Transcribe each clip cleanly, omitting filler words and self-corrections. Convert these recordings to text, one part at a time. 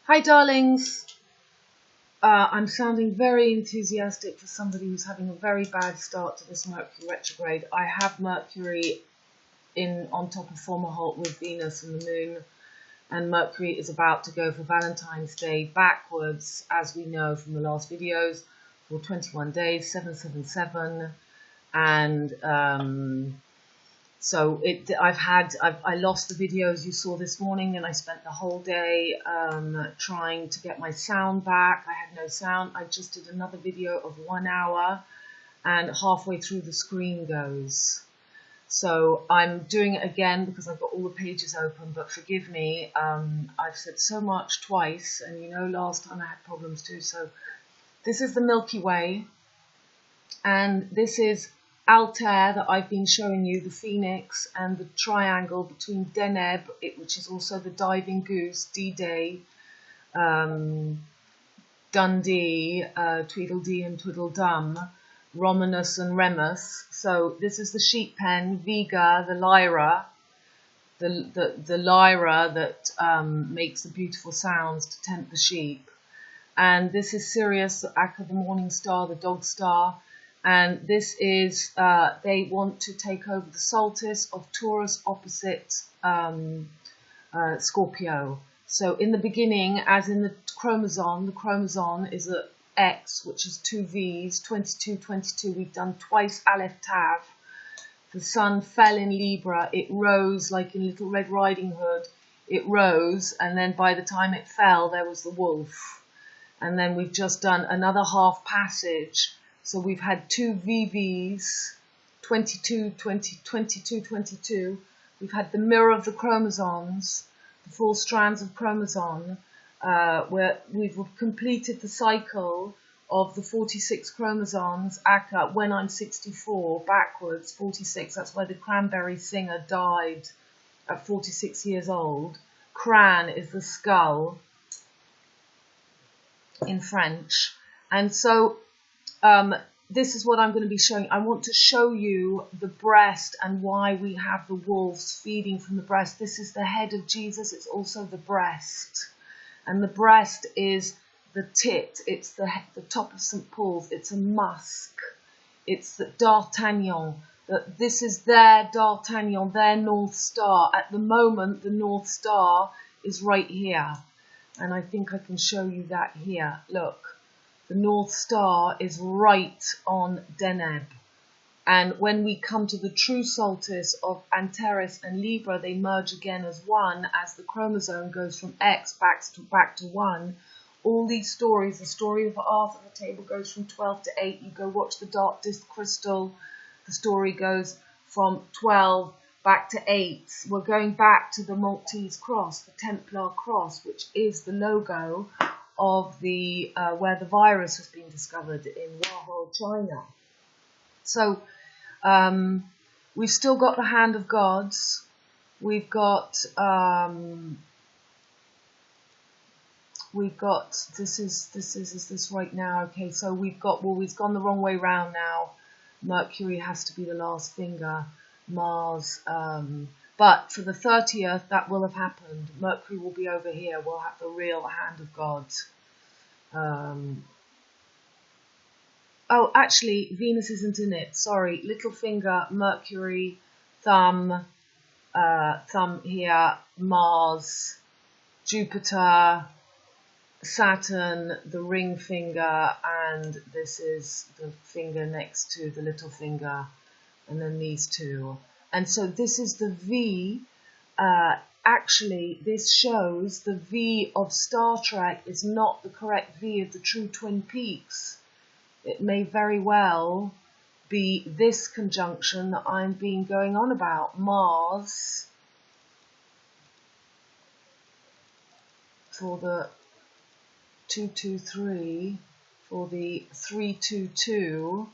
Hi darlings, I'm sounding very enthusiastic for somebody who's having a very bad start to this Mercury retrograde. I have Mercury on top of Fomalhaut with Venus and the Moon, and Mercury is about to go for Valentine's Day backwards, as we know from the last videos, for 21 days, 777, and so I lost the videos you saw this morning, and I spent the whole day trying to get my sound back. I had no sound. I just did another video of 1 hour, and halfway through the screen goes. So I'm doing it again because I've got all the pages open, but forgive me. I've said so much twice, and you know last time I had problems too. So this is the Milky Way, and this is Altair that I've been showing you, the Phoenix, and the triangle between Danae, which is also the diving goose, D-Day, Dundee, Tweedledee and Tweedledum, Romanus and Remus. So this is the sheep pen, Vega, the lyra, the lyra that makes the beautiful sounds to tempt the sheep. And this is Sirius, the Akka, the morning star, the dog star. And this is, they want to take over the solstice of Taurus opposite Scorpio. So in the beginning, as in the chromosome is a X, which is 2 V's, 22, 22. We've done twice Aleph Tav. The sun fell in Libra. It rose like in Little Red Riding Hood. It rose, and then by the time it fell, there was the wolf. And then we've just done another half passage. So we've had 2 VVs, 22, 20, 22, 22. We've had the mirror of the chromosomes, the 4 strands of chromosome, where we've completed the cycle of the 46 chromosomes, Akka, when I'm 64, backwards, 46. That's why the cranberry singer died at 46 years old. Crâne is the skull in French. And so this is what I'm going to be showing. I want to show you the breast and why we have the wolves feeding from the breast. This is the head of Jesus. It's also the breast. And the breast is the tit. It's the top of St. Paul's. It's a musk. It's the D'Artagnan. This is their D'Artagnan, their North Star. At the moment, the North Star is right here. And I think I can show you that here. Look. The North Star is right on Deneb. And when we come to the true solstice of Antares and Libra, they merge again as one as the chromosome goes from X back to 1. All these stories, the story of Arthur the table goes from 12 to 8. You go watch the dark disk crystal. The story goes from 12 back to 8. We're going back to the Maltese cross, the Templar cross, which is the logo of the where the virus has been discovered in Wuhan, China. So we've still got the hand of gods. We've got this is this right now. Okay, so we've gone the wrong way round now. Mercury has to be the last finger. Mars. But for the 30th, that will have happened. Mercury will be over here. We'll have the real hand of God. Oh, actually, Venus isn't in it. Sorry. Little finger, Mercury, thumb here, Mars, Jupiter, Saturn, the ring finger, and this is the finger next to the little finger, and then these two. And so this is the V. Actually, this shows the V of Star Trek is not the correct V of the true Twin Peaks. It may very well be this conjunction that I'm going on about. Mars for the 223, for the 322.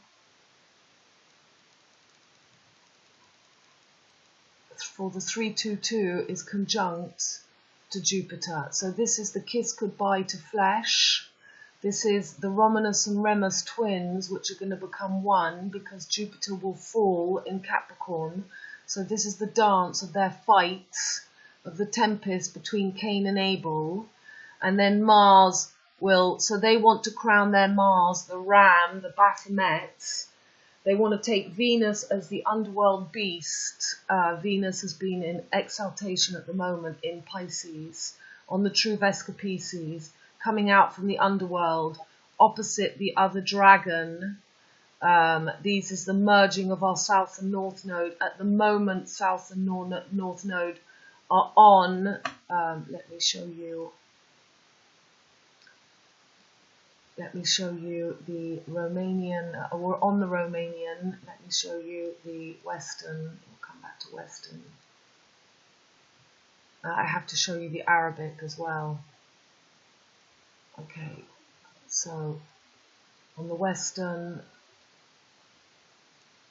For the 322 is conjunct to Jupiter. So this is the kiss goodbye to flesh. This is the Romanus and Remus twins, which are going to become one because Jupiter will fall in Capricorn. So this is the dance of their fights, of the tempest between Cain and Abel. And then Mars will, so they want to crown their Mars, the ram, the Baphomet. They want to take Venus as the underworld beast. Venus has been in exaltation at the moment in Pisces, on the true Vesca Pisces, coming out from the underworld, opposite the other dragon. These is the merging of our South and North node. At the moment, South and North node are on, let me show you the Romanian, we're on the Romanian. Let me show you the Western. We'll come back to Western. I have to show you the Arabic as well. Okay, so on the Western,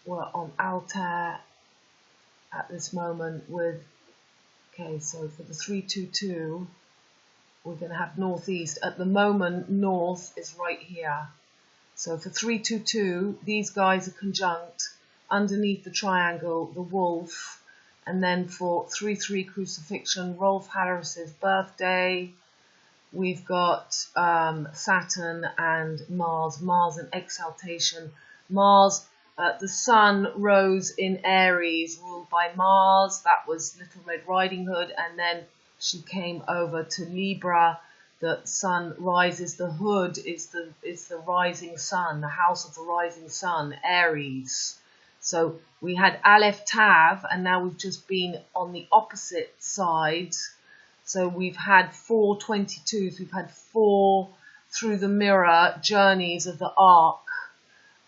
we're on Altair at this moment with, okay, so for the 322, we're going to have northeast. At the moment, north is right here. So for 322, these guys are conjunct underneath the triangle, the wolf. And then for 3-3 crucifixion, Rolf Harris's birthday, we've got Saturn and Mars. Mars in exaltation. Mars, the sun rose in Aries, ruled by Mars. That was Little Red Riding Hood. And then she came over to Libra. The sun rises. The hood is the rising sun, the house of the rising sun, Aries. So we had Aleph Tav, and now we've just been on the opposite side. So we've had 4 22s. We've had 4 through the mirror journeys of the Ark.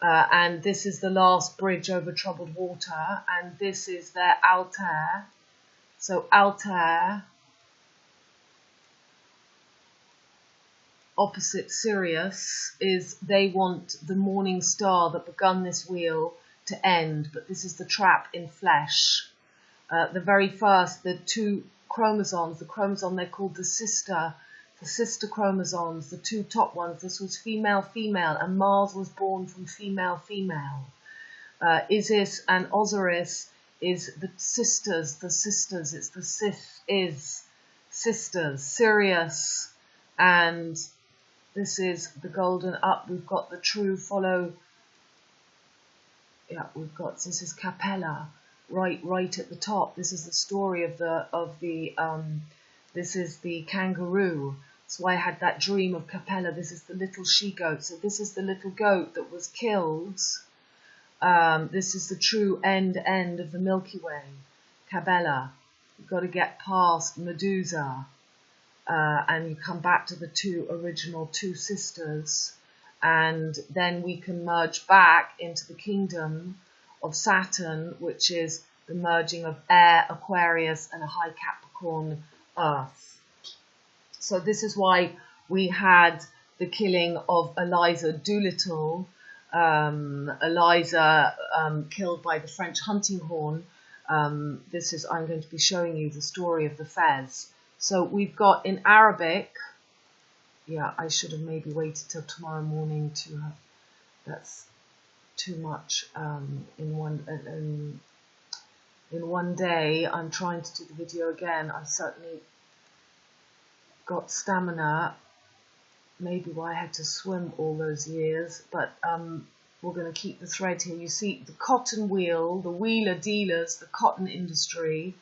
And this is the last bridge over troubled water. And this is their Altair. So Altair, opposite Sirius, is they want the morning star that begun this wheel to end, but this is the trap in flesh. The very first, the 2 chromosomes, the chromosome they're called the sister chromosomes, the 2 top ones, this was female, and Mars was born from female. Isis and Osiris is the sisters, it's the sisters, Sirius, and this is the golden up. We've got the true follow. Yeah, we've got, this is Capella, right at the top. This is the story of this is the kangaroo. So I had that dream of Capella. This is the little she-goat. So this is the little goat that was killed. This is the true end of the Milky Way, Cabela. You've got to get past Medusa. And you come back to the original two sisters, and then we can merge back into the kingdom of Saturn, which is the merging of air, Aquarius, and a high Capricorn, Earth. So this is why we had the killing of Eliza Doolittle, Eliza killed by the French hunting horn. I'm going to be showing you the story of the FEZ. So we've got in Arabic, yeah, I should have maybe waited till tomorrow morning to have, that's too much in one day. I'm trying to do the video again. I certainly got stamina, maybe why I had to swim all those years, but we're going to keep the thread here. You see the cotton wheel, the wheeler dealers, the cotton industry,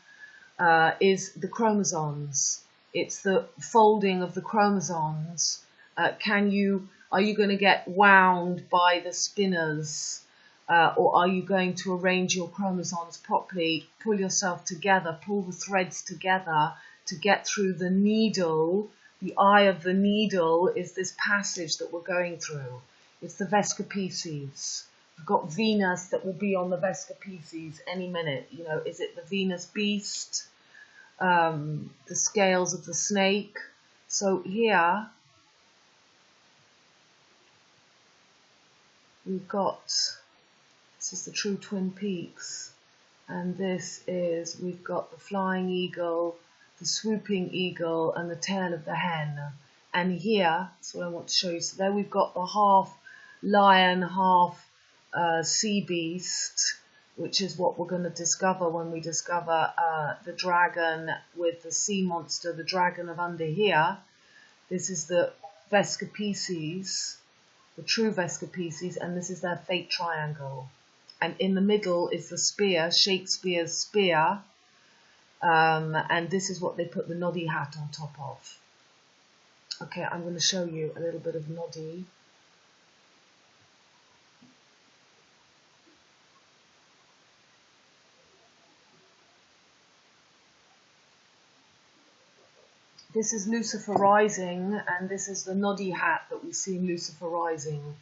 is the chromosomes. It's the folding of the chromosomes. Are you going to get wound by the spinners, or are you going to arrange your chromosomes properly, pull yourself together, pull the threads together to get through the needle? The eye of the needle is this passage that we're going through. It's the Vesca Pisces. We've got Venus that will be on the Vesca Pisces any minute. You know, is it the Venus beast? The scales of the snake. So here we've got, this is the true Twin Peaks, and this is, we've got the flying eagle, the swooping eagle, and the tail of the hen. And here, that's what I want to show you. So there we've got the half lion, half sea beast, which is what we're going to discover when we discover the dragon with the sea monster, the dragon of under here. This is the Vesca Pisces, the true Vesca Pisces, and this is their fate triangle. And in the middle is the spear, Shakespeare's spear, and this is what they put the noddy hat on top of. Okay, I'm going to show you a little bit of noddy. This is Lucifer rising, and this is the noddy hat that we see in Lucifer rising.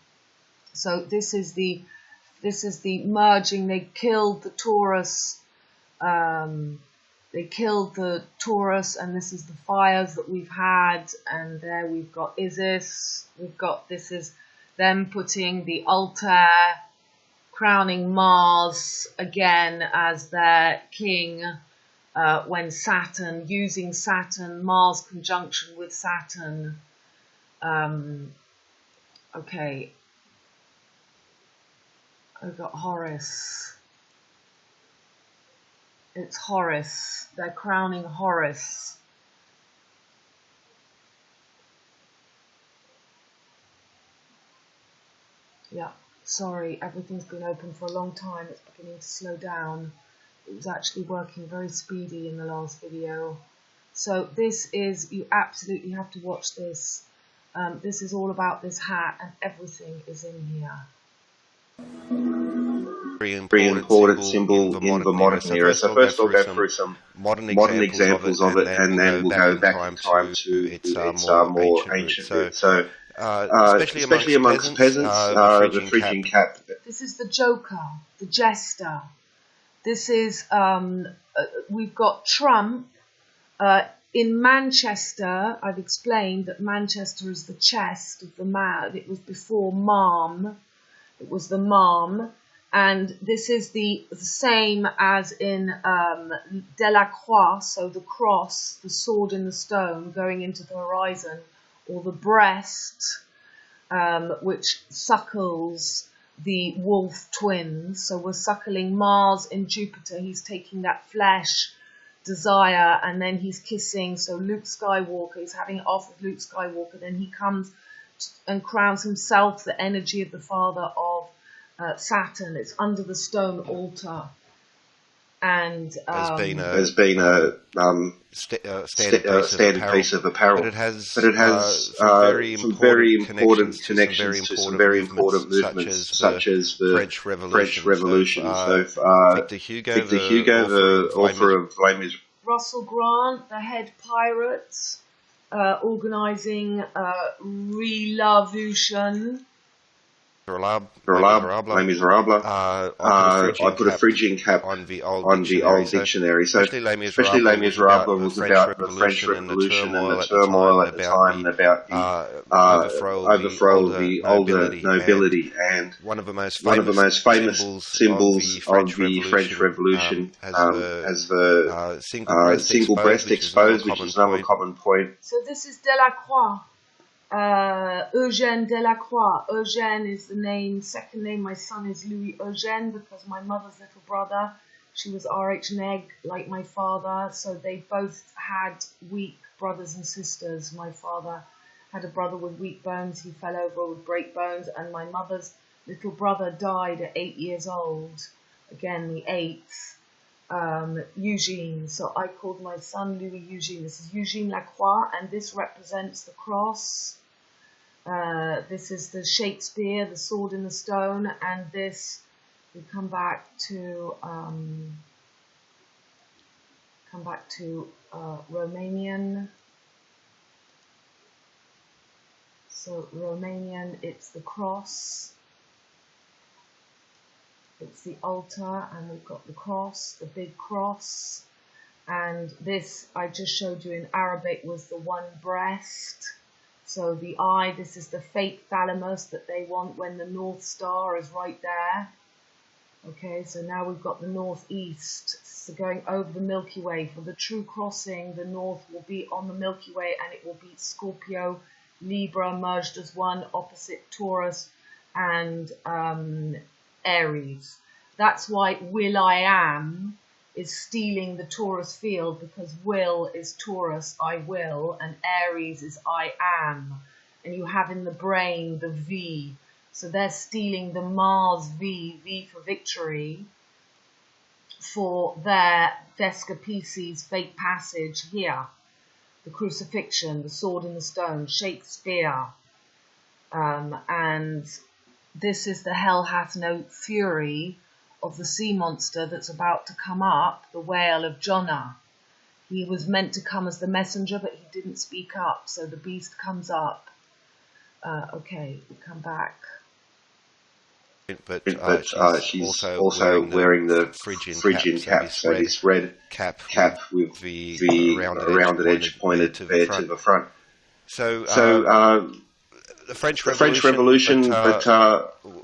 So this is the merging. They killed the Taurus. They killed the Taurus, and this is the fires that we've had. And there we've got Isis. This is them putting the altar, crowning Mars again as their king. When Saturn, using Saturn, Mars conjunction with Saturn. Okay. I've got Horus. It's Horus. They're crowning Horus. Yeah, sorry, everything's been open for a long time. It's beginning to slow down. It was actually working very speedy in the last video. So this is, you absolutely have to watch this. This is all about this hat, and everything is in here. Very important symbol in the modern era. So first we'll go through some modern examples of it, and then we'll go back in time to its more ancient roots. So especially amongst peasants, the Phrygian cap. This is the Joker, the jester. This is, we've got Trump. In Manchester, I've explained that Manchester is the chest of the man. It was before Marm. It was the Marm. And this is the same as in Delacroix, so the cross, the sword in the stone going into the horizon, or the breast, which suckles the wolf twins. So we're suckling Mars in Jupiter. He's taking that flesh desire, and then he's kissing. So Luke Skywalker, he's having it off with Luke Skywalker. Then he comes and crowns himself the energy of the father of Saturn. It's under the stone altar. And there's been a standard piece of apparel, but it has some very important connections to some very important movements, such as the French Revolution. So Victor Hugo, the author of Les Mis. Russell Grant, the head pirate, organising Revolution. Les Miserables. I put a Phrygian cap on the old dictionary. So especially Les Miserables was about the French Revolution and the turmoil at the time, about the overthrow of the older nobility. And one of the most famous symbols of the French Revolution as the single breast exposed, which is another common point. So this is Delacroix. Eugène Delacroix. Eugène is the name, second name. My son is Louis Eugène because my mother's little brother, she was RH Neg like my father, so they both had weak brothers and sisters. My father had a brother with weak bones, he fell over with break bones, and my mother's little brother died at 8 years old, again the 8th, Eugene. So I called my son Louis Eugene. This is Eugene Lacroix, and this represents the cross. This is the Shakespeare, the sword in the stone, and this, we come back to Romanian. So Romanian, it's the cross, it's the altar, and we've got the cross, the big cross, and this I just showed you in Arabic was the one breast. So the eye, this is the fake thalamus that they want when the North Star is right there. Okay, so now we've got the northeast, so going over the Milky Way. For the true crossing, the north will be on the Milky Way, and it will be Scorpio, Libra merged as one, opposite Taurus and Aries. That's why Will I Am is stealing the Taurus field, because will is Taurus, I will, and Aries is I am. And you have in the brain the V. So they're stealing the Mars V for victory, for their Vesca Pisces fake passage here. The crucifixion, the sword in the stone, Shakespeare. And this is the hell hath no fury of the sea monster that's about to come up, the whale of Jonah. He was meant to come as the messenger, but he didn't speak up, so the beast comes up. Okay, we come back. But she's also wearing the Phrygian cap, so this red cap with the rounded edge pointed to the front. So the French Revolution, but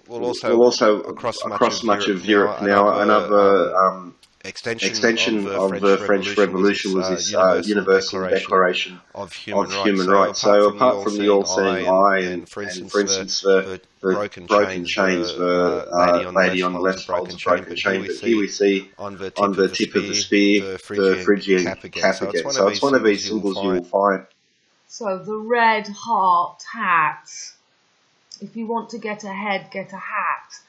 will also across much of Europe now. Another extension of the French Revolution was this Universal Declaration of Human Rights. So apart from the all-seeing eye, and for instance the broken chains, the lady on the left holds a broken chain, but here we see on the tip of the spear the Phrygian cap again. So it's one of these symbols you will find. So the red heart hat. If you want to get ahead, get a hat.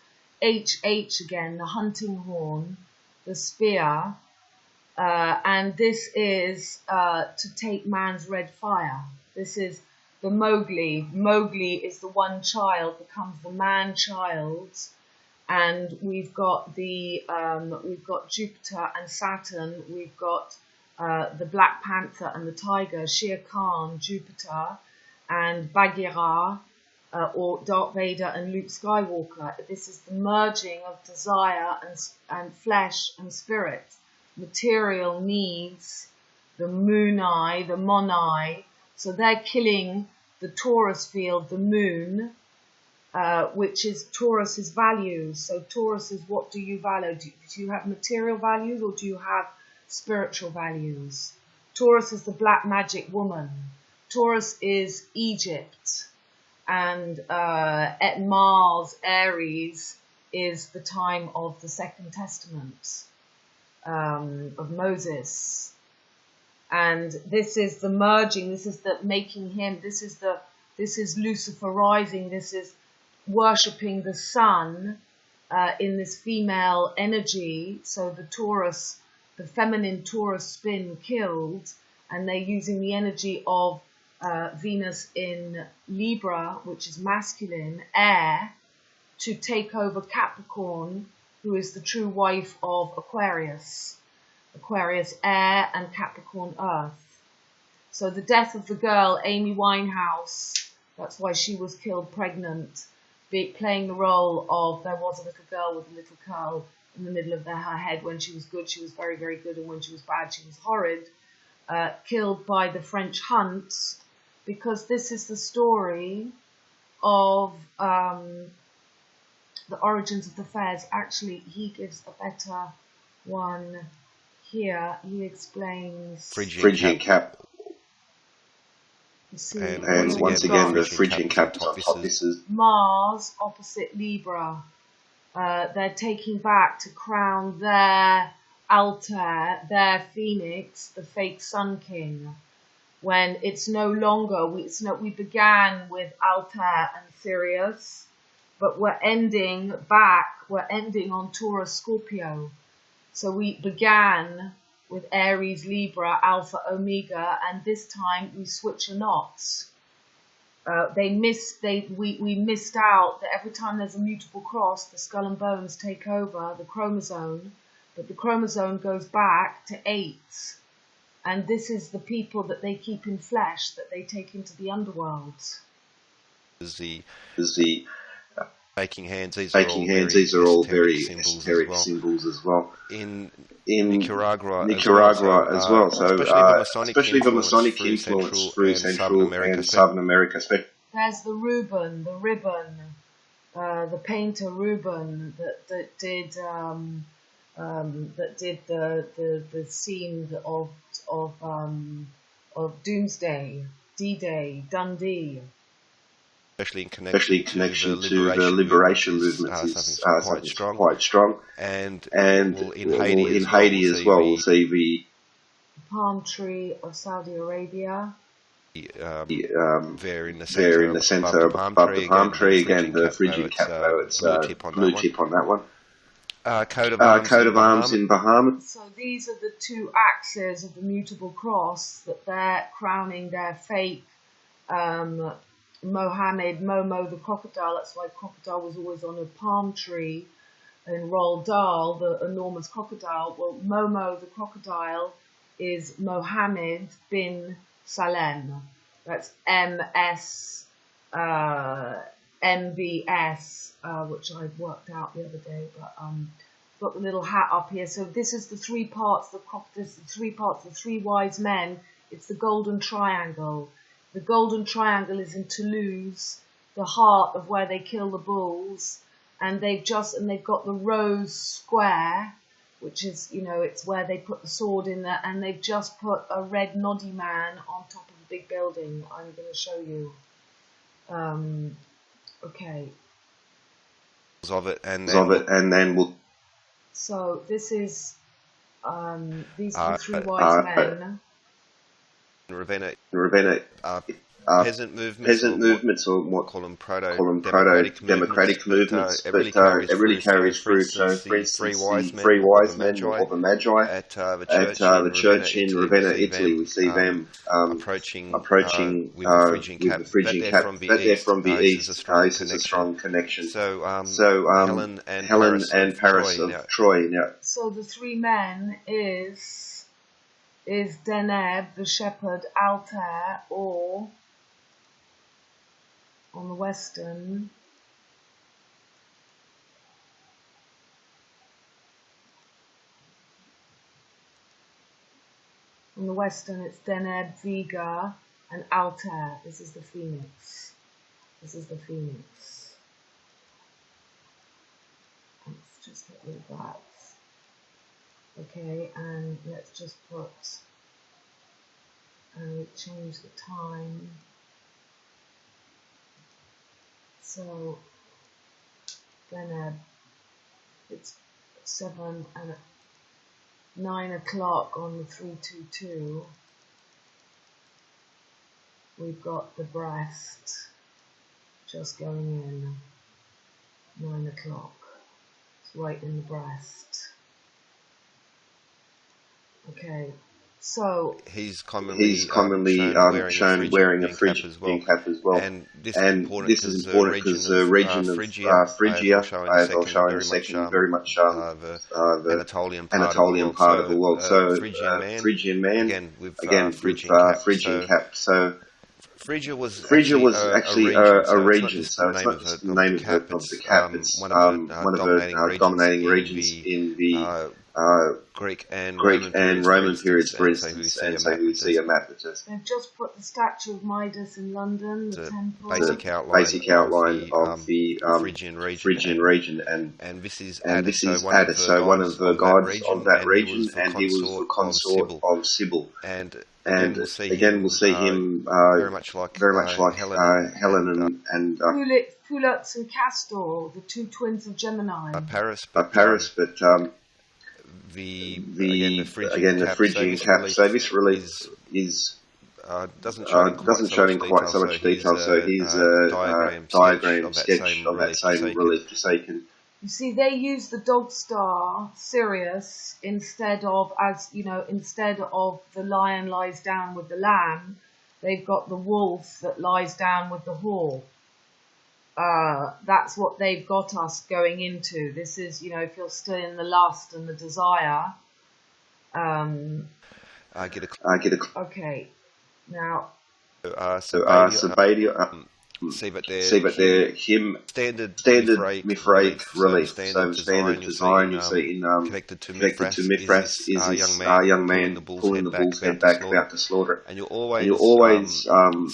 HH again, the hunting horn, the spear. And this is to take man's red fire. This is the Mowgli. Mowgli is the one child, becomes the man-child. And we've got Jupiter and Saturn. We've got the Black Panther and the Tiger, Shere Khan, Jupiter, and Bagheera, or Darth Vader and Luke Skywalker. This is the merging of desire and flesh and spirit, material needs, the moon eye, the mon eye. So they're killing the Taurus field, the moon, which is Taurus's values. So Taurus is, what do you value? Do you have material values, or do you have spiritual values? Taurus is the black magic woman. Taurus is Egypt. And at Mars, Aries, is the time of the Second Testament of Moses. And this is the merging, this is the making him, this is Lucifer rising, this is worshipping the sun in this female energy. So the Taurus, the feminine Taurus spin killed, and they're using the energy of Venus in Libra, which is masculine, air, to take over Capricorn, who is the true wife of Aquarius. Aquarius air and Capricorn earth. So the death of the girl, Amy Winehouse, that's why she was killed pregnant, playing the role of, there was a little girl with a little curl in the middle of her head. When she was good, she was very, very good, and when she was bad, she was horrid. Killed by the French hunt, because this is the story of the origins of the FEZ. Actually, he gives a better one here. He explains Phrygian cap. And once again, the Phrygian cap is on top. This is Mars opposite Libra. They're taking back to crown their Altair, their Phoenix, the fake Sun King. When it's no longer, we began with Altair and Sirius, but we're ending on Taurus Scorpio. So we began with Aries, Libra, Alpha, Omega, and this time we switch the knots. We missed out that every time there's a mutable cross, the skull and bones take over the chromosome, but the chromosome goes back to 8. And this is the people that they keep in flesh, that they take into the underworld. The making hands. These are all very esoteric symbols as well. In Nicaragua as well. So especially the Masonic influence through Central and Southern America. There's the ribbon, the painter Rubens that did the scene of Doomsday, D-Day, Dundee. especially in connection to the liberation movements, is something quite strong. And in Haiti as well, we'll see the palm tree of Saudi Arabia. There in the centre above the palm tree. Again, the Phrygian cap, though, it's blue tip on that one. Coat of arms in Bahamas. So these are the two axes of the mutable cross that they're crowning their fake Mohammed, Momo the crocodile. That's why crocodile was always on a palm tree. In Roald Dahl, the enormous crocodile. Well, Momo the crocodile is Mohammed bin Salem. That's MBS, which I worked out the other day, but got the little hat up here. So this is the three parts, the three wise men. It's the golden triangle. The golden triangle is in Toulouse, the heart of where they kill the bulls, and they've got the rose square, which is, it's where they put the sword in there, and they've just put a red noddy man on top of a big building. I'm going to show you. Okay. Of it, and then we'll. So this is these are the three wise men. Ravenna. Peasant movements, or what call them proto-democratic movements, but it really carries through. So, for instance, the three wise men, or the Magi, at the church in Ravenna, Italy, we see them approaching with the Phrygian cap. But they're from the east. This is a strong connection. So Helen and Paris of Troy. Now, so the three men is Danae, the shepherd, Altair, or on the western, it's Deneb, Vega, and Altair. This is the phoenix. Let's just get rid of that. Okay, and let's just put, change the time. So then it's 7 and 9 o'clock on the 322. We've got the breast just going in. 9 o'clock. It's right in the breast. Okay. So he's commonly shown wearing a Phrygian cap as well, and this is important because the region of Phrygia, as I'll show in a second, very much the Anatolian part of the world. So Phrygian man, again with Phrygian cap. So Phrygia was actually a region, so it's not just the name of the cap. It's one of the dominating regions in the Greek and Roman periods, for instance, and so we see a map that just. They've just put the statue of Midas in London, the temple. Basic outline of the Phrygian region, and this is Cetus, so one of the gods of that region, and he was the consort of Sibyl. And again, we'll see him very much like Helen and Pollux and Castor, the two twins of Gemini. Paris, but the Phrygian cap. So this relief doesn't show in quite so much detail. So here's a diagram sketch of that same relief, just so you can. You see, they use the dog star Sirius instead of the lion lies down with the lamb. They've got the wolf that lies down with the hawk. That's what they've got us going into. This is, if you're still in the lust and the desire. Okay. Now. See that they're standard Mithraic relief. So standard design you see in connected to Mithras is this young man pulling the bull's head back about to slaughter it. And you always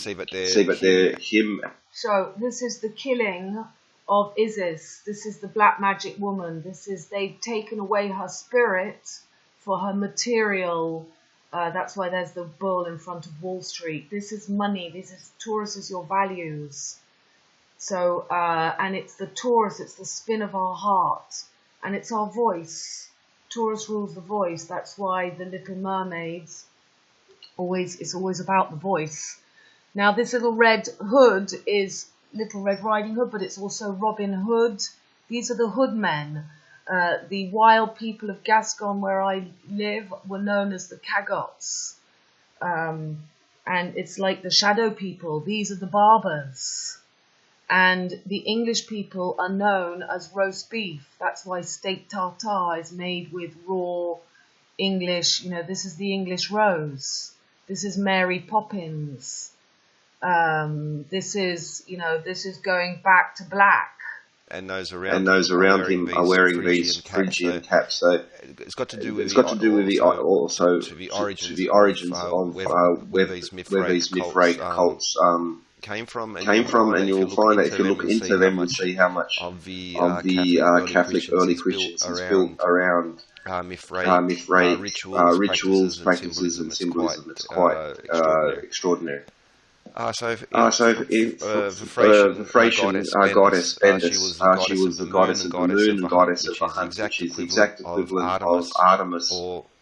see that they're him. So this is the killing of Isis. This is the black magic woman. They've taken away her spirit for her material. That's why there's the bull in front of Wall Street. This is money. Taurus is your values. So, and it's the Taurus, it's the spin of our heart, and it's our voice. Taurus rules the voice. That's why the Little Mermaids it's always about the voice. Now, this little red hood is Little Red Riding Hood, but it's also Robin Hood. These are the Hoodmen. The wild people of Gascon, where I live, were known as the Cagots. And it's like the shadow people. These are the Barbers. And the English people are known as roast beef. That's why steak tartare is made with raw English. You know, this is the English rose. This is Mary Poppins. This is going back to black. And those around him are wearing these Phrygian caps. So it's got to do with the origins of where these Mithraic cults came from, and you'll find that if you look into them, you'll see how much of the Catholic early Christians is built around Mithraic rituals, practices, and symbolism. It's quite extraordinary. So if the Phrygian goddess Bendis, she was the goddess of the moon and goddess of the hunt, which is the exact equivalent of Artemis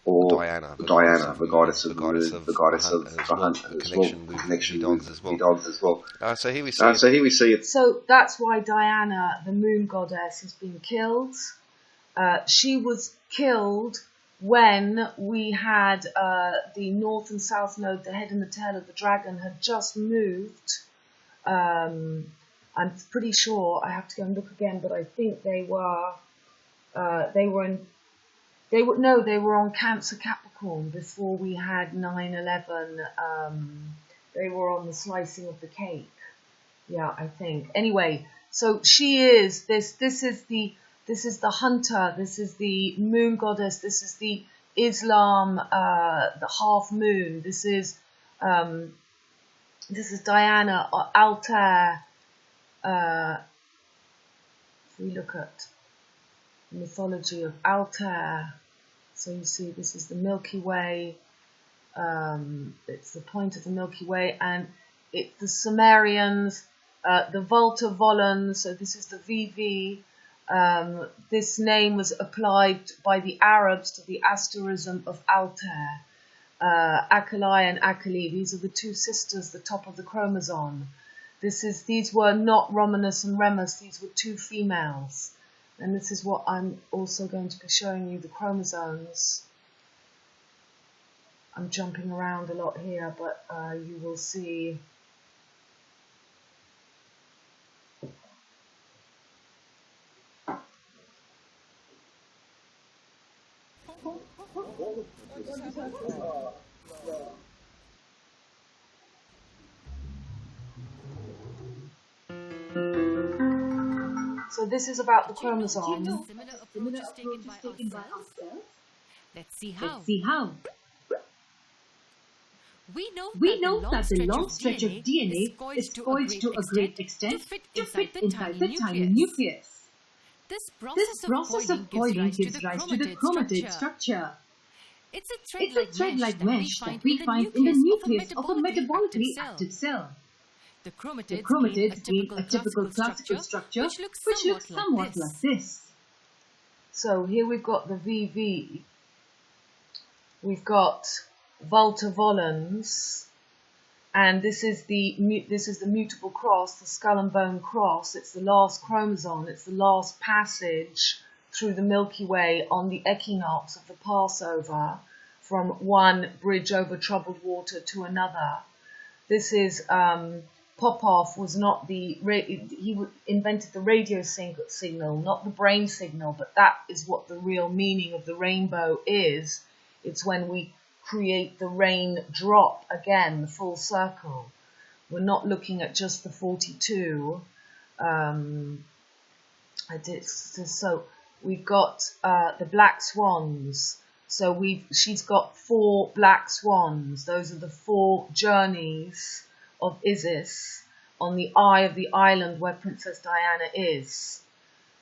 or Diana, the goddess of the moon, the goddess of the hunt, and connection with the dogs as well. So here we see it. So that's why Diana, the moon goddess, has been killed. She was killed when we had the north and south node, the head and the tail of the dragon, had just moved. I'm pretty sure, I have to go and look again, but I think they were on Cancer Capricorn before we had 9/11. They were on the slicing of the cake. Yeah, I think. Anyway, so she is this is the hunter, this is the moon goddess, this is the Islam, the half moon, this is Diana, or Altair. If we look at the mythology of Altair, so you see this is the Milky Way, it's the point of the Milky Way, and it's the Sumerians, the Volta Volans, so this is the VV. This name was applied by the Arabs to the asterism of Altair. Achalae and Achille, these are the two sisters, the top of the chromosome. These were not Romanus and Remus, these were two females. And this is what I'm also going to be showing you, the chromosomes. I'm jumping around a lot here, but you will see. So this is about the chromosome. Similar approaches taken by ourselves. Let's see how. We know that the long stretch of DNA is poised to a great extent to fit inside the tiny nucleus. This process of coiling gives rise to the chromatid structure. It's a thread-like mesh that we find in the nucleus of a metabolically active cell. The chromatids being a typical classical structure which looks somewhat like this. So here we've got the VV, we've got Volta Volans, and this is the mutable cross, the skull and bone cross. It's the last chromosome, it's the last passage through the Milky Way on the equinox of the Passover from one bridge over troubled water to another. This is Popov was not he invented the radio signal, not the brain signal, but that is what the real meaning of the rainbow is. It's when we create the rain drop again, the full circle. We're not looking at just the 42. So we've got the black swans. So she's got 4 black swans. Those are the 4 journeys of Isis on the eye of the island where Princess Diana is.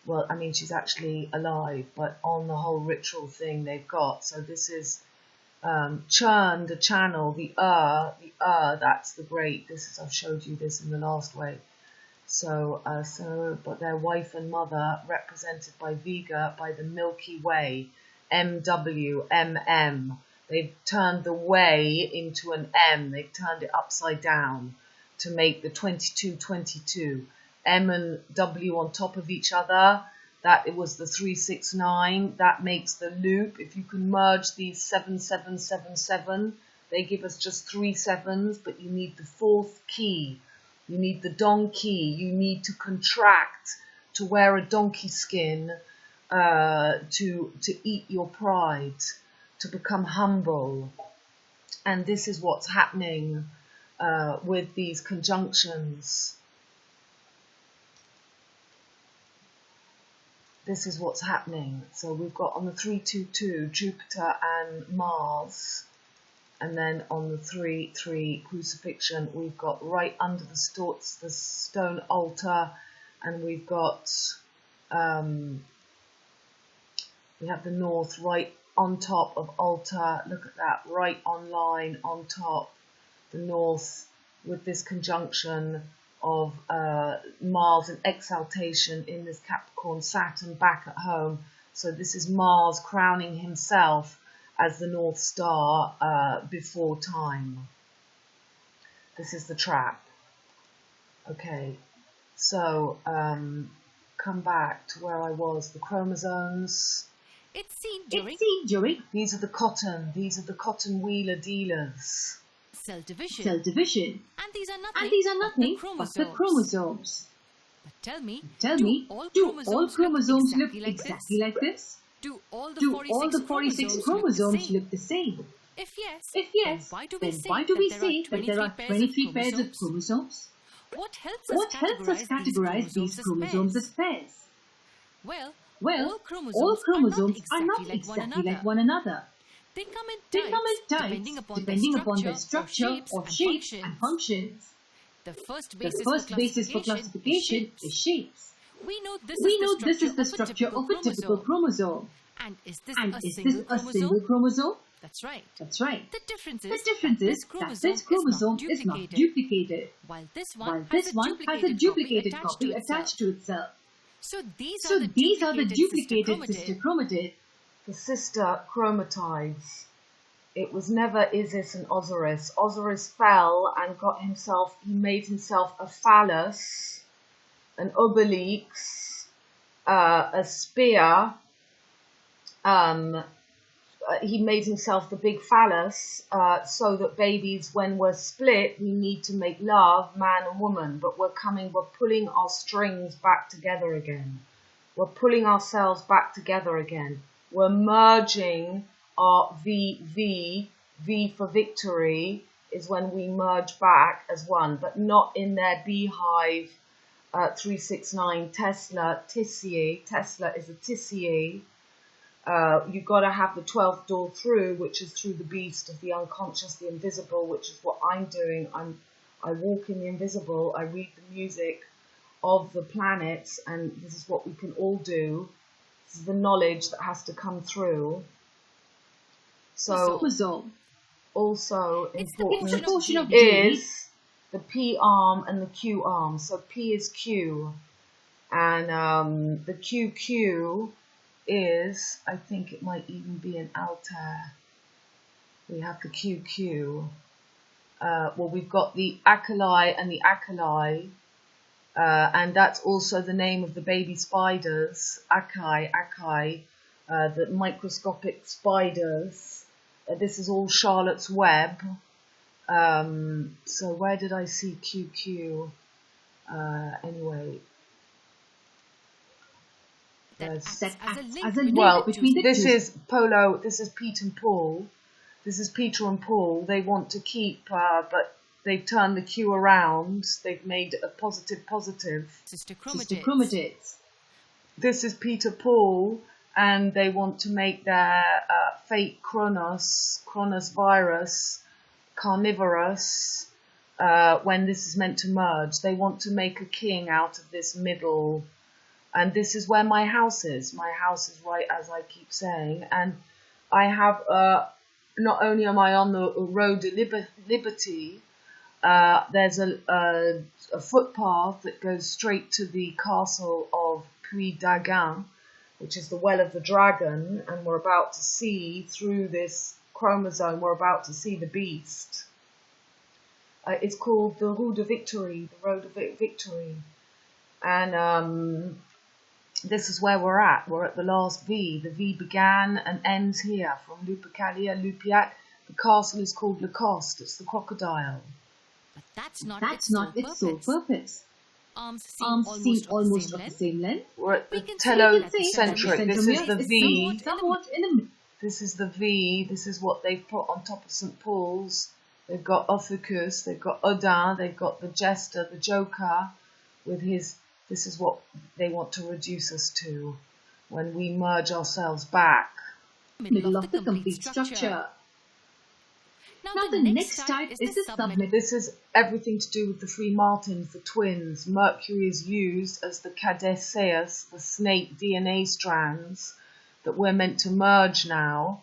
Well, I mean, she's actually alive, but on the whole ritual thing they've got. So this is churn, the channel, the that's the great. I've showed you this in the last way. So, but their wife and mother, represented by Vega, by the Milky Way, MW, MM. They've turned the way into an M. They've turned it upside down to make the 2222. M and W on top of each other. That it was the 369. That makes the loop. If you can merge these 7777, they give us just 3 sevens, but you need the 4th key. You need the donkey. You need to contract to wear a donkey skin, to eat your pride, to become humble. And this is what's happening with these conjunctions. This is what's happening. So we've got on the 322 Jupiter and Mars. And then on the 3-3 crucifixion, we've got right under the stone altar, and we've got, we have the north right on top of altar. Look at that, right on line, on top, the north, with this conjunction of Mars and exaltation in this Capricorn, Saturn back at home. So this is Mars crowning himself as the North Star before time. This is the trap. Okay, so come back to where I was. The chromosomes. It's seen during These are the cotton. These are the cotton wheeler dealers. Cell division. Cell division. And these are nothing but the chromosomes. But tell me, do all chromosomes look exactly like this? Do all the 46 chromosomes look the same? If yes, then why do we say that there are 23 pairs of chromosomes? What helps us categorize these chromosomes as pairs? Well, all chromosomes are not exactly like one another. They come in types depending upon their structure or shape and functions. The first basis for classification is shapes. We know this is the structure of a typical chromosome. And is this a single chromosome? That's right. The difference is that this chromosome is not duplicated, while this one has a duplicated copy attached to itself. So these are the duplicated sister chromatids. The sister chromatides. It was never Isis and Osiris. Osiris fell and he made himself a phallus, an obelix, a spear. He made himself the big phallus, so that babies, when we're split, we need to make love, man and woman, but we're pulling our strings back together again. We're pulling ourselves back together again. We're merging our V for victory is when we merge back as one, but not in their beehive 369 Tesla Tissier. Tesla is a Tissier. You've got to have the 12th door through, which is through the beast of the unconscious, the invisible, which is what I'm doing. I walk in the invisible. I read the music of the planets, and this is what we can all do. This is the knowledge that has to come through. So, also important is the P arm and the Q arm. So P is Q, and the QQ is, I think it might even be an altair. We have the QQ. Well, we've got the acoli and the acoli, and that's also the name of the baby spiders, acai, the microscopic spiders. This is all Charlotte's Web. So where did I see QQ? Anyway. Well, this is Polo, this is Pete and Paul. This is Peter and Paul. They want to keep, but they've turned the Q around. They've made a positive. Sister chromatids. This is Peter Paul, and they want to make their fake Kronos virus, carnivorous, when this is meant to merge. They want to make a king out of this middle. And this is where my house is. My house is right, as I keep saying. And I have, not only am I on the road to liberty, There's a footpath that goes straight to the castle of Phrygian, which is the Well of the Dragon, and we're about to see through this chromosome, we're about to see the beast. It's called the Route de Victory, the Road of Victory. And this is where we're at. We're at the last V. The V began and ends here, from Lupercalia, Lupiac. The castle is called Lacoste. It's the crocodile. But that's not its sole purpose. Arms seem almost of the same length. We're at the telocentric. This is the V. This is the V. This is what they've put on top of St. Paul's. They've got Ophiuchus, they've got Odin, they've got the Jester, the Joker, with his... This is what they want to reduce us to when we merge ourselves back. Middle of the complete structure. Now the next type is the submit. This is everything to do with the three Martins, the twins. Mercury is used as the caduceus, the snake DNA strands that we're meant to merge now.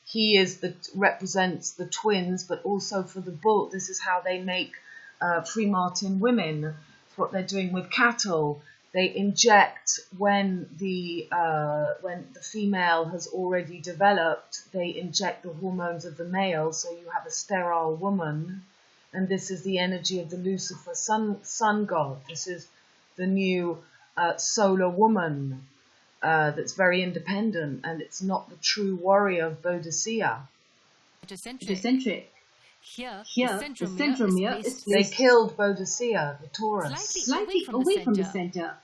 He represents the twins, but also for the bull. This is how they make three Martin women. It's what they're doing with cattle. They inject when the female has already developed. They inject the hormones of the male, so you have a sterile woman. And this is the energy of the Lucifer sun god. This is the new solar woman that's very independent, and it's not the true warrior of Boadicea. Eccentric. Here, the centromere is placed. They killed Boadicea, the Taurus. Slightly away from the center.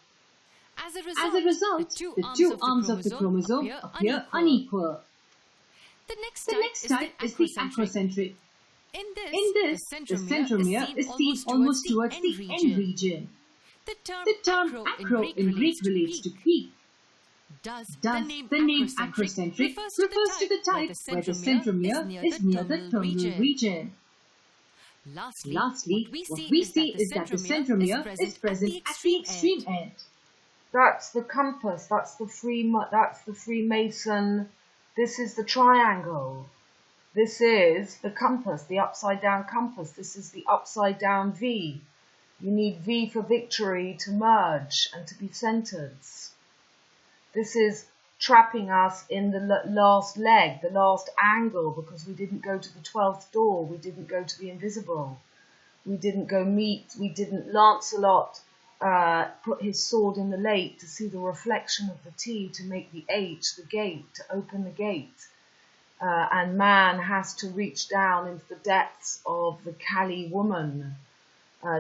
As a result, the two arms of the chromosome appear unequal. The next type is the acrocentric. In this, the centromere is seen almost towards the end region. The term acro in Greek relates to peak. Thus, the name acrocentric refers to the type where the centromere is near the terminal region. Lastly, what we see is that the centromere is present at the extreme end. That's the compass. That's the Freemason. This is the triangle. This is the compass, the upside down compass. This is the upside down V. You need V for victory to merge and to be centered. This is trapping us in the last leg, the last angle, because we didn't go to the 12th door. We didn't go to the invisible. We didn't go meet. We didn't Lancelot put his sword in the lake to see the reflection of the T, to make the H, the gate, to open the gate. And man has to reach down into the depths of the Kali woman.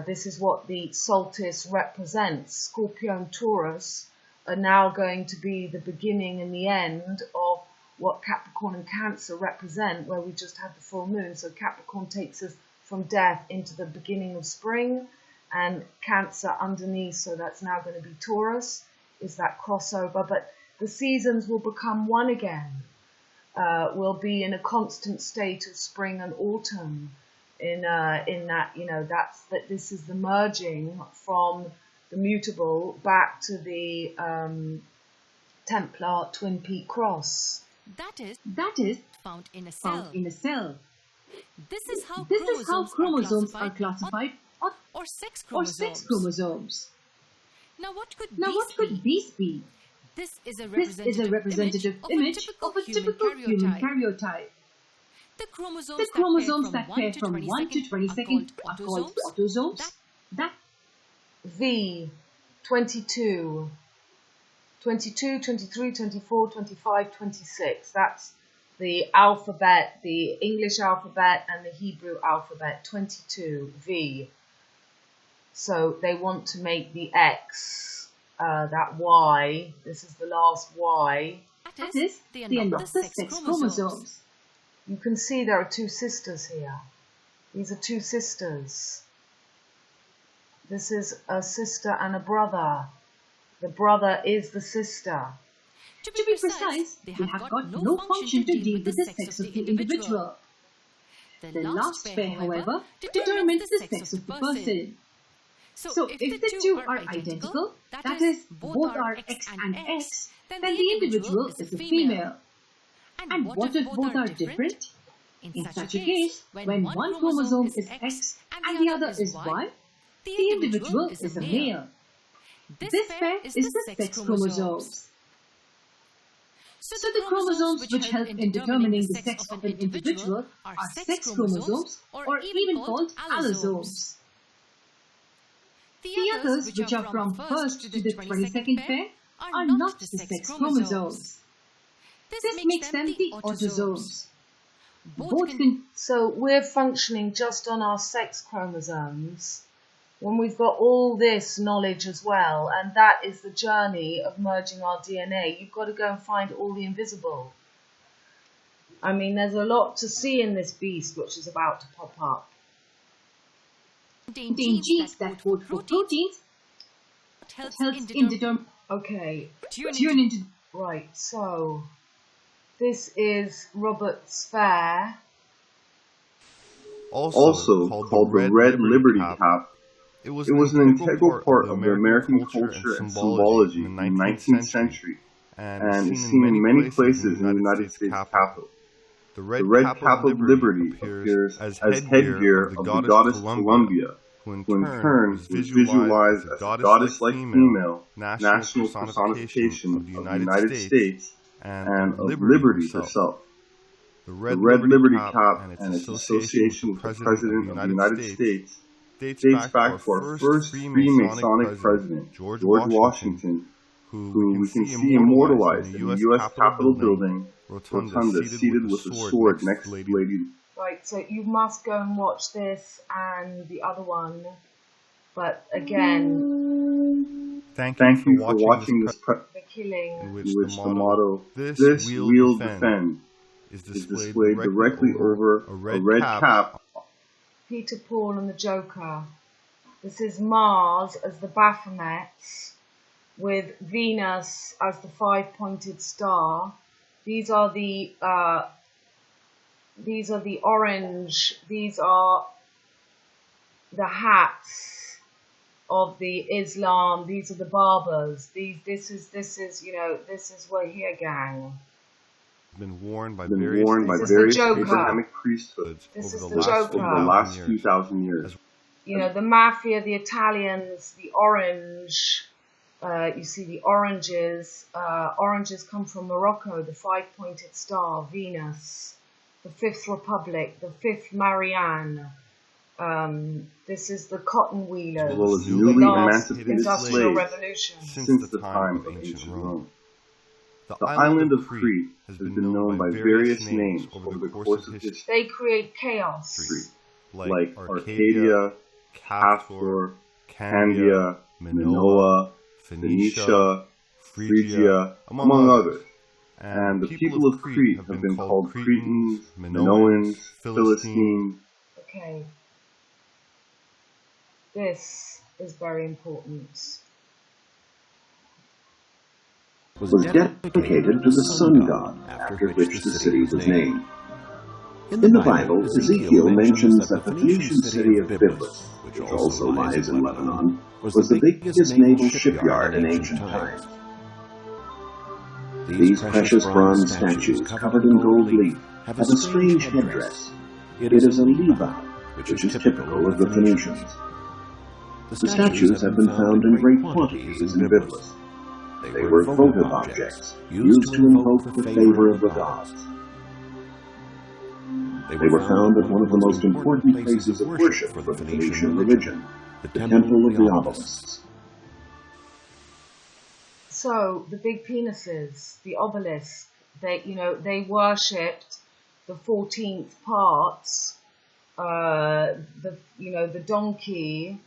This is what the solstice represents. Scorpio and Taurus are now going to be the beginning and the end of what Capricorn and Cancer represent, where we just had the full moon. So Capricorn takes us from death into the beginning of spring, and Cancer underneath, so that's now going to be Taurus, is that crossover. But the seasons will become one again. We'll be in a constant state of spring and autumn. In that, this is the merging from the mutable back to the Templar Twin Peak cross. That is found in a cell. This is how chromosomes are classified, or sex chromosomes. Now what could these be? This is a representative image of a typical human karyotype. The chromosomes that pair from 1 to 22nd are called autosomes. That V, 22, 23, 24, 25, 26. That's the alphabet, the English alphabet and the Hebrew alphabet, 22, V. So they want to make the X, that Y, this is the last Y. That is the end of the sex chromosomes. You can see there are two sisters here. These are two sisters. This is a sister and a brother. The brother is the sister. To be precise, they have got no function to deal with the sex of the individual. The last pair, however, determines the sex of the person. So if the two are identical, that is, both are X and X, then the individual is a female. And what if both are different? In such a case, when one chromosome is X and the other is Y, the individual is a male. This pair is the sex chromosomes. So the chromosomes which help in determining the sex of an individual are sex chromosomes, or even called allosomes. The others, which are from first to the 22nd pair, are not the sex chromosomes. This makes them the autosomes. So we're functioning just on our sex chromosomes when we've got all this knowledge as well, and that is the journey of merging our DNA. You've got to go and find all the invisible. I mean, there's a lot to see in this beast which is about to pop up. Contain genes that code for proteins, helps in determining. Okay, tune into. Right, so this is Robert Spare. Also called the Red Liberty Cap. It was an integral part of the American culture and symbology in the 19th century, and is seen in many places in the United States Capitol. The Red Cap of Liberty appears as headgear of the goddess Columbia, who in turn is visualized as a goddess-like female, national personification of the United States and of liberty herself. The Red Liberty Cap and its association with the President of the United States dates back to our first Freemasonic president, George Washington, who we can see immortalized in the U.S. Capitol building, Rotunda, seated with a sword next to Lady. Right, so you must go and watch this and the other one. But again, thank you for watching this the killing, in which the motto, "This we'll defend," is displayed directly over a red cap. Peter, Paul and the Joker. This is Mars as the Baphomet, with Venus as the five-pointed star. These are the orange. These are the hats of the Islam. These are the barbers. This is we're here, gang. Been worn by various Abrahamic priesthoods over the last few thousand years. You know, the mafia, the Italians, the orange. You see the oranges. Oranges come from Morocco, the five-pointed star, Venus, the Fifth Republic, the Fifth Marianne. This is the cotton wheelers, as well as newly emancipated industrial slaves revolution since the time of ancient Rome. The island of Crete has been known by various names over the course of history. They create chaos, like Arcadia, Castor, Candia, Minoa, Phoenicia, Phrygia, among others. And the people of Crete have been called Cretans, Minoans, Philistines. Okay. This is very important. Was dedicated to the sun god, after which the city was named. In the Bible, Ezekiel mentions that the Phoenician city of Byblus, which also lies in Lebanon, was the biggest naval shipyard in ancient times. These precious bronze statues, covered in gold leaf, have a strange headdress. It is a liba, which is typical of the Phoenicians. The statues have been found in great quantities in Byblus. They were votive objects, used to invoke the favor of the gods. They were found at one of the most important places of worship for the Phoenician religion, the Temple of the Obelisks. So, the big penises, the obelisk, they worshipped the 14th parts, the donkey,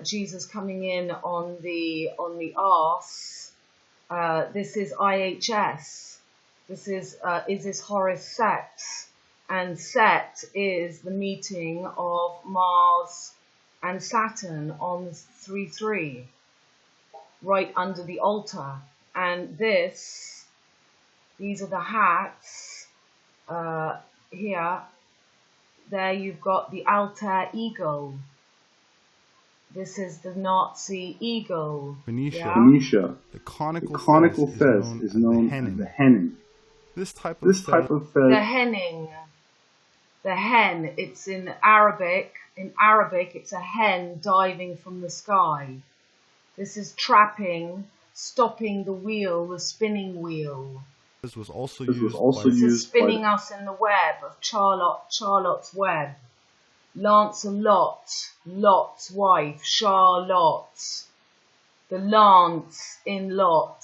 Jesus coming in on the arse. This is IHS. This is Isis Horus Set, and Set is the meeting of Mars and Saturn on 3-3, right under the altar. And these are the hats. Here, there you've got the alter ego. This is the Nazi eagle. Phoenicia. The conical fez is known as the henning. This type of fez. The henning. The hen, it's in Arabic. In Arabic, it's a hen diving from the sky. This is trapping, stopping the wheel, the spinning wheel. This was also this used is spinning us in the web of Charlotte's web. Lancelot, Lot's wife, Charlotte. The lance in Lot.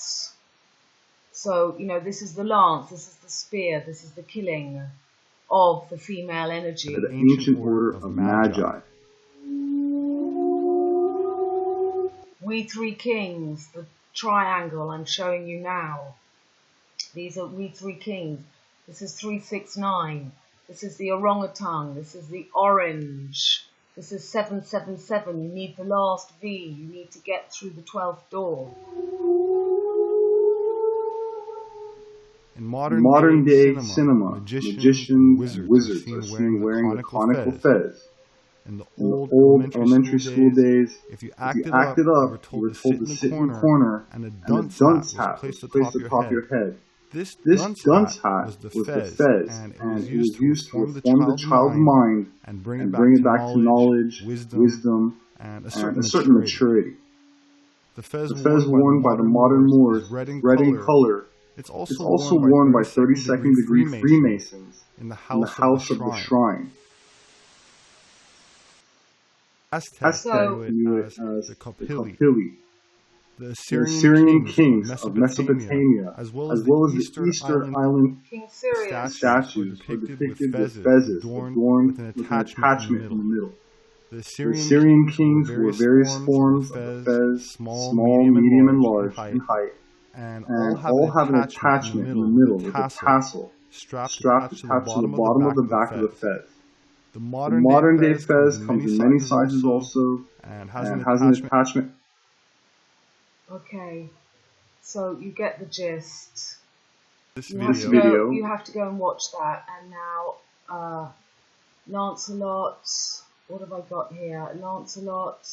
So, you know, this is the lance, this is the spear, this is the killing of the female energy. The ancient order of Magi. We three kings, the triangle I'm showing you now. These are we three kings. This is 369. This is the orangutan. This is the orange. This is 777. You need the last V. You need to get through the 12th door. In modern day cinema, magicians and wizards are seen wearing the conical fez. In the old old elementary school days, if you acted up, up, you you were were told to sit in the corner, and a dunce hat was placed atop your head. This dunce hat was the fez, and it was used to reform the child's mind and bring it back to knowledge, wisdom, and a certain maturity. The fez worn by the modern Moors, red in color. It's also worn by 32nd degree Freemasons in the house of the shrine. Aztecs knew it as the Kapili, the Assyrian kings of Mesopotamia, as well as the Eastern Island statues were depicted with fezes adorned with an attachment in the middle. The Assyrian kings were various forms of the fez, small, medium, and large in height, and all have an attachment in the middle with a tassel strapped attached to the bottom of the back of the fez. The modern day fez comes in many sizes also and has an attachment. Okay, so you get the gist. This video. You have to go and watch that. And now, Lancelot. What have I got here? Lancelot.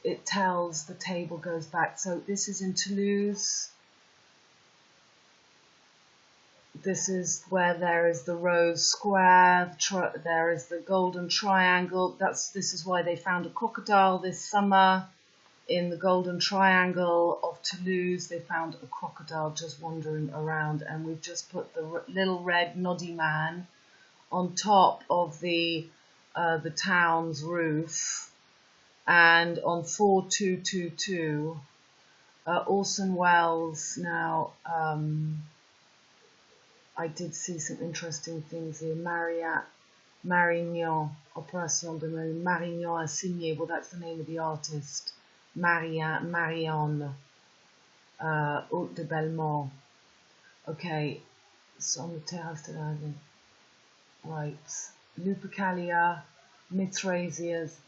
It tells the table goes back. So this is in Toulouse. This is where there is the rose square. There is the golden triangle. This is why they found a crocodile this summer in the golden triangle of Toulouse. They found a crocodile just wandering around, and we've just put the little red noddy man on top of the town's roof, and on 4222 Orson Welles. Now I did see some interesting things here. Marignan, Opération de Marignan a signé. Well, that's the name of the artist. Marion, Haute de Belmont. Okay, so on the terrace de la vie. Right, Lupercalia, Mithrasias.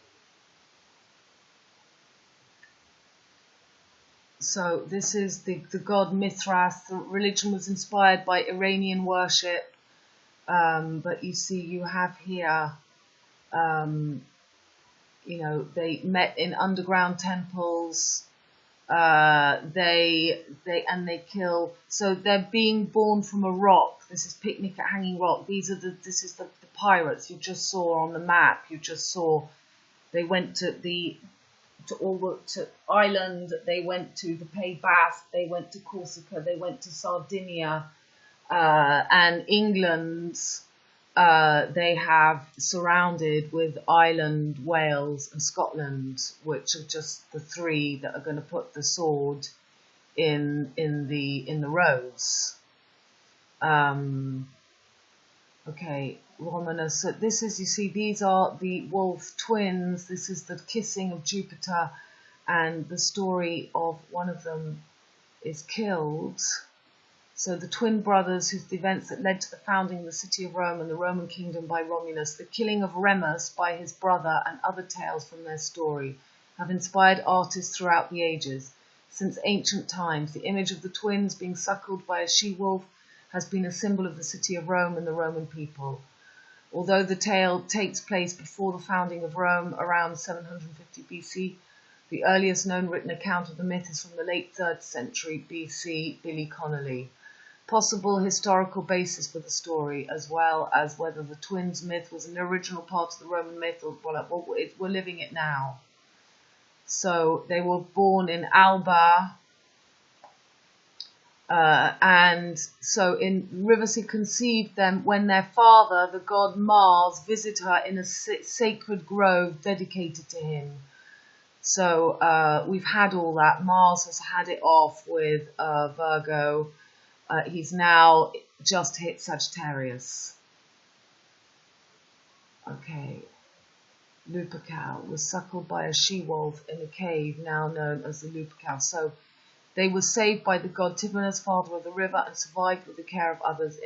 So this is the god Mithras. The religion was inspired by Iranian worship, but you see, you have here, you know, they met in underground temples. They kill. So they're being born from a rock. This is Picnic at Hanging Rock. This is the pirates you just saw on the map. You just saw. They went to Ireland, they went to the Pays Basque, they went to Corsica, they went to Sardinia, and England. They have surrounded with Ireland, Wales, and Scotland, which are just the three that are going to put the sword in the rose. Okay, Romanus. So this is, you see, these are the wolf twins. This is the kissing of Jupiter, and the story of one of them is killed. So the twin brothers, whose the events that led to the founding of the city of Rome and the Roman kingdom by Romulus, the killing of Remus by his brother, and other tales from their story, have inspired artists throughout the ages. Since ancient times, the image of the twins being suckled by a she-wolf has been a symbol of the city of Rome and the Roman people. Although the tale takes place before the founding of Rome, around 750 BC, The earliest known written account of the myth is from the late 3rd century BC, Billy Connolly. Possible historical basis for the story, as well as whether the twins myth was an original part of the Roman myth, or well, we're living it now. So they were born in Alba, and so in Rivers he conceived them when their father, the god Mars, visited her in a sacred grove dedicated to him. So we've had all that. Mars has had it off with Virgo. He's now just hit Sagittarius. Okay. Lupercal was suckled by a she-wolf in a cave now known as the Lupercal. So they were saved by the god Tibernes, father of the river, and survived with the care of others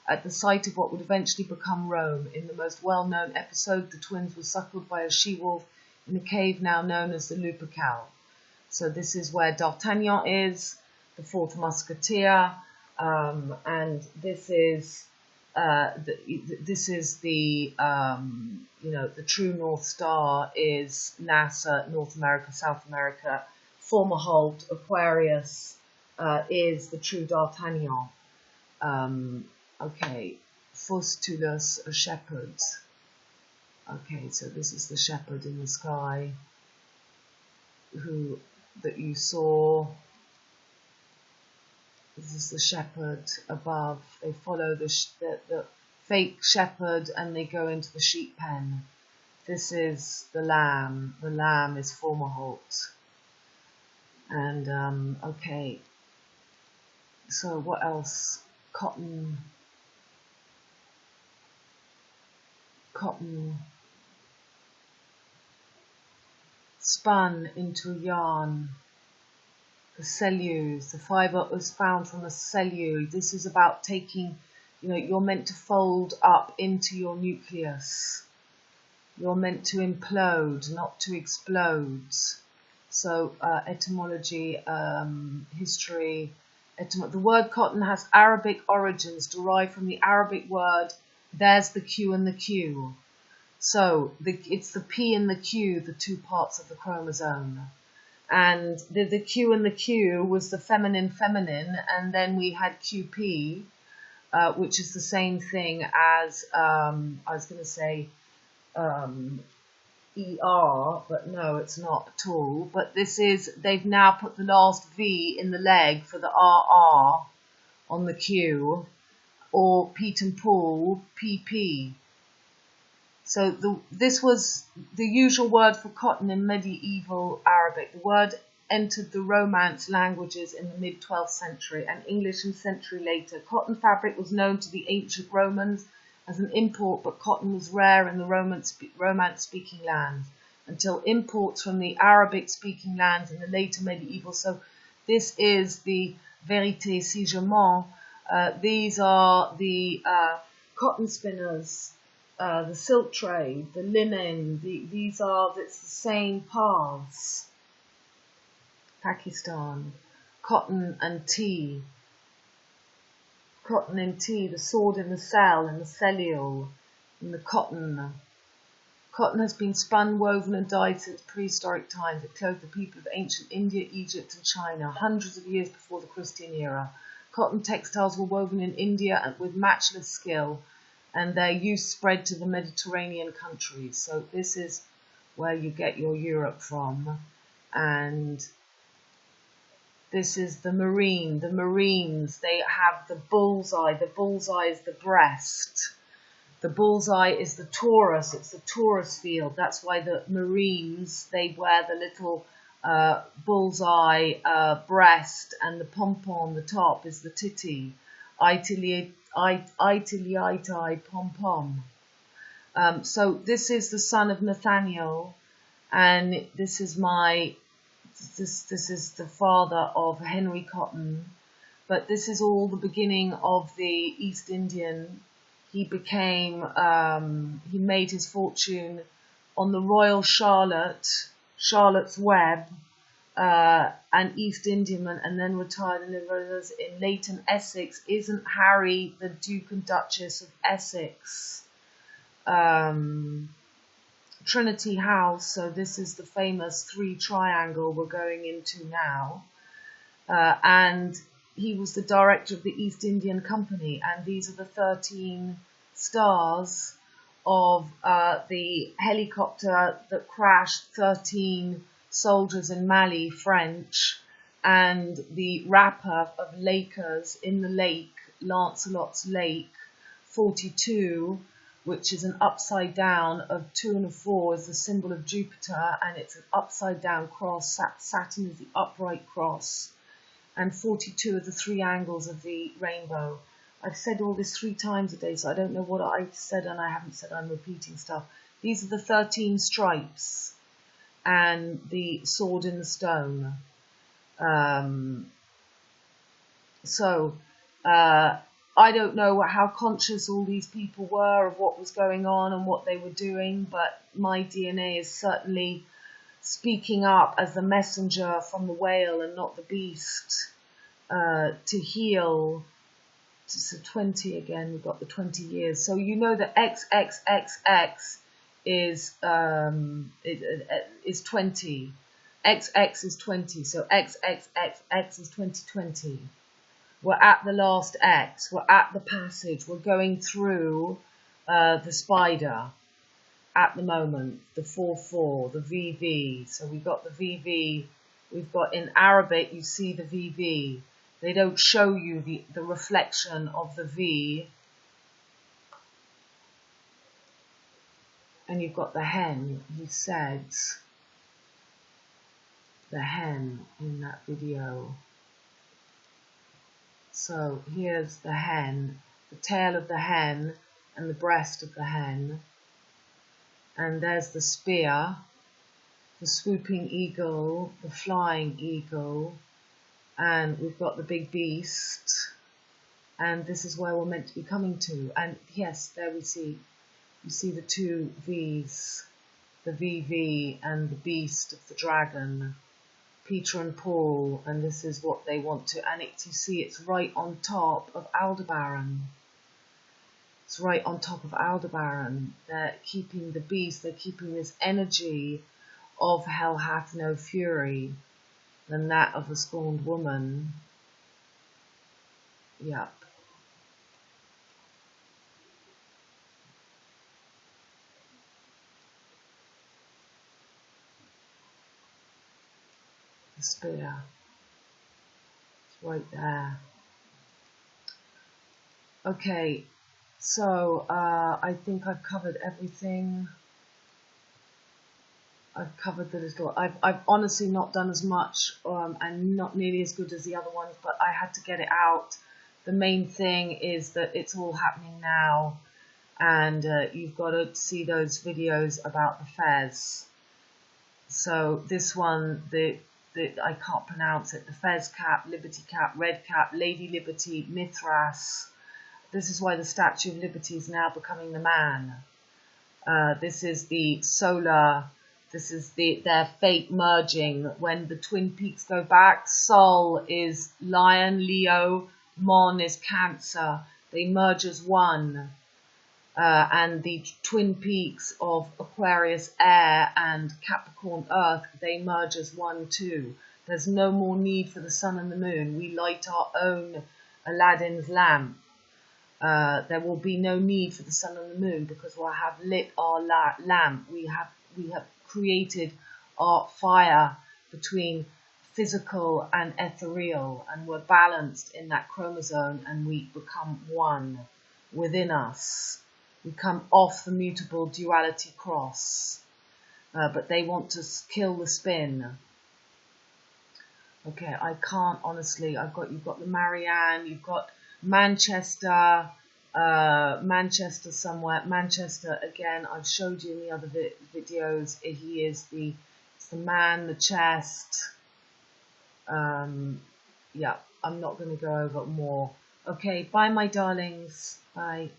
at the site of what would eventually become Rome. In the most well-known episode, the twins were suckled by a she-wolf in a cave now known as the Lupercal. So this is where D'Artagnan is, the fourth musketeer, and this is the the true North Star is NASA, North America, South America. Fomalhaut, Aquarius, is the true D'Artagnan. Okay, Faustulus, a shepherd. Okay, so this is the shepherd in the sky that you saw. This is the shepherd above. They follow the fake shepherd and they go into the sheep pen. This is the lamb. The lamb is Fomalhaut. And, okay. So what else? Cotton spun into yarn. The cellulose, the fibre was found from a cellulose. This is about taking, you're meant to fold up into your nucleus. You're meant to implode, not to explode. So etymology, history. The word cotton has Arabic origins derived from the Arabic word, there's the Q and the Q. So it's the P and the Q, the two parts of the chromosome. And the Q and the Q was the feminine, and then we had QP, which is the same thing as, I was going to say, ER, but no, it's not at all. But they've now put the last V in the leg for the RR on the Q, or Pete and Paul, PP. So this was the usual word for cotton in medieval Arabic. The word entered the Romance languages in the mid-12th century and English a century later. Cotton fabric was known to the ancient Romans as an import, but cotton was rare in the Romance-speaking lands until imports from the Arabic-speaking lands in the later medieval. So this is the vérité si je mens. These are the cotton spinners, the silk trade, the linen. It's the same paths. Pakistan, cotton and tea. Cotton and tea, the sword in the cell, and the cellule, and the cotton. Cotton has been spun, woven and dyed since prehistoric times. It clothed the people of ancient India, Egypt and China, hundreds of years before the Christian era. Cotton textiles were woven in India with matchless skill, and their use spread to the Mediterranean countries. So this is where you get your Europe from. And this is the marine. The Marines, they have the bullseye. The bullseye is the breast. The bullseye is the Taurus. It's the Taurus field. That's why the Marines, they wear the little bullseye breast, and the pom-pom on the top is the titty. Italiatai pom-pom. So this is the son of Nathaniel, and this is this is the father of Henry Cotton. But this is all the beginning of the East Indian. He became, he made his fortune on the Royal Charlotte's Web, and East Indiaman, and then retired and lived in Leighton, Essex. Isn't Harry the Duke and Duchess of Essex? Trinity House. So this is the famous 3 triangle we're going into now. And he was the director of the East Indian Company, and these are the 13 stars of the helicopter that crashed 13 soldiers in Mali, French, and the wrapper of Lakers in the lake, Lancelot's Lake, 42, which is an upside down of 2 and a 4 is the symbol of Jupiter, and it's an upside down cross. Saturn is the upright cross, and 42 are the 3 angles of the rainbow. I've said all this 3 times a day, so I don't know what I've said, and I haven't said. I'm repeating stuff. These are the 13 stripes and the sword in the stone. I don't know how conscious all these people were of what was going on and what they were doing, but my DNA is certainly speaking up as the messenger from the whale and not the beast, to heal. So 20 again, we've got the 20 years. So you know that XXXX is 20. XX is 20, so XXXX is 2020. We're at the last X, we're at the passage, we're going through the spider at the moment, the 4-4, the VV. So we've got the VV, we've got in Arabic, you see the VV. They don't show you the reflection of the V. And you've got the hen, he said, the hen in that video. So here's the hen, the tail of the hen and the breast of the hen. And there's the spear, the swooping eagle, the flying eagle, and we've got the big beast. And this is where we're meant to be coming to. And yes, there we see, you see the 2 V's, the VV and the beast of the dragon. Peter and Paul, and this is what they want to, and you see it's right on top of Aldebaran. It's right on top of Aldebaran. They're keeping the beast, they're keeping this energy of hell hath no fury than that of a scorned woman. Yep. The spear. It's right there. Okay, so I think I've covered everything. I've covered the little. I've honestly not done as much and not nearly as good as the other ones, but I had to get it out. The main thing is that it's all happening now, and you've got to see those videos about the FEZ. So this one, I can't pronounce it, the FEZ cap, Liberty cap, Red cap, Lady Liberty, Mithras. This is why the Statue of Liberty is now becoming the man. This is the solar, this is their fate merging. When the twin peaks go back, Sol is Lion, Leo, Mon is Cancer. They merge as one. And the twin peaks of Aquarius Air and Capricorn Earth, they merge as one too. There's no more need for the sun and the moon. We light our own Aladdin's lamp. There will be no need for the sun and the moon because we'll have lit our lamp. We have created our fire between physical and ethereal, and we're balanced in that chromosome, and we become one within us. We come off the mutable duality cross, but they want to kill the spin. Okay, I can't honestly. You've got the Marianne, you've got Manchester, Manchester somewhere. Manchester again. I've showed you in the other videos. He is it's the man, the chest. Yeah, I'm not going to go over more. Okay, bye, my darlings. Bye.